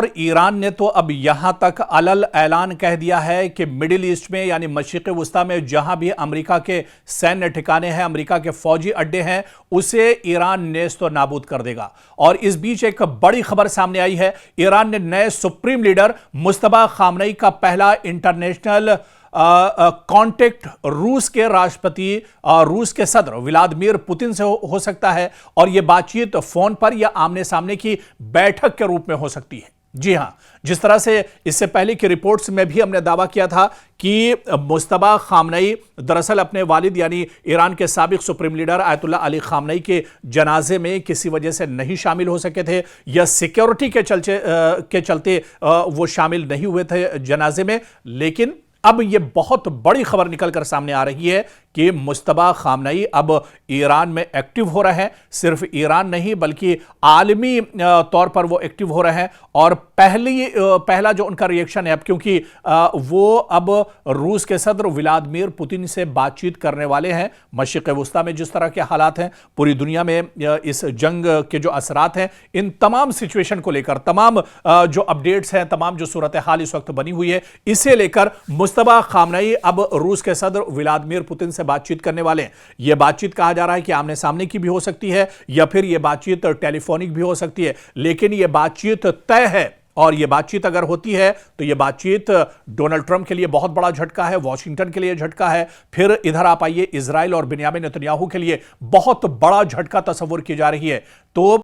और ईरान ने तो अब यहां तक अलल ऐलान कह दिया है कि मिडिल ईस्ट में यानी मशरिक़ वुस्ता में जहां भी अमेरिका के सैन्य ठिकाने हैं, अमेरिका के फौजी अड्डे हैं, उसे ईरान नेस्त और नाबूद कर देगा। और इस बीच एक बड़ी खबर सामने आई है। ईरान ने नए सुप्रीम लीडर मुस्तफा खामनेई का पहला इंटरनेशनल कांटेक्ट रूस के राष्ट्रपति रूस के सदर व्लादिमीर पुतिन से हो सकता है। और यह बातचीत फोन पर या आमने सामने की बैठक के रूप में हो सकती है। जी हां, जिस तरह से इससे पहले की रिपोर्ट्स में भी हमने दावा किया था कि मुस्तफा खामनेई दरअसल अपने वालिद यानी ईरान के साबिक supreme leader ayatollah Ali Khamenei के जनाजे में किसी वजह से नहीं शामिल हो सके थे या सिक्योरिटी के चलते वो शामिल नहीं हुए थे जनाजे में। लेकिन अब यह बहुत बड़ी खबर निकलकर सामने आ रही है कि मुस्तफा खामनेई अब ईरान में एक्टिव हो रहे हैं। सिर्फ ईरान नहीं बल्कि आलमी तौर पर वो एक्टिव हो रहे हैं। और पहला जो उनका रिएक्शन है अब, क्योंकि वो अब रूस के सदर व्लादिमीर पुतिन से बातचीत करने वाले हैं। मशरिक़ वुस्ता में जिस तरह के हालात हैं, पूरी दुनिया में इस जंग के जो असरात हैं, इन तमाम सिचुएशन को लेकर तमाम जो अपडेट्स हैं, तमाम जो सूरत हाल इस वक्त बनी हुई है, इसे लेकर मुस्तफा खामनेई अब रूस के सदर व्लादिमीर पुतिन से बातचीत करने वाले हैं। यह बातचीत कहा जा रहा है कि आमने सामने की भी हो सकती है या फिर यह बातचीत टेलीफोनिक भी हो सकती है। लेकिन यह बातचीत तय है। और यह बातचीत अगर होती है तो यह बातचीत डोनाल्ड ट्रंप के लिए बहुत बड़ा झटका है, वॉशिंगटन के लिए झटका है। फिर इधर आप आइए, इजराइल और बिन्यामिन नेतन्याहू के लिए बहुत बड़ा झटका तस्वुर की जा रही है। तो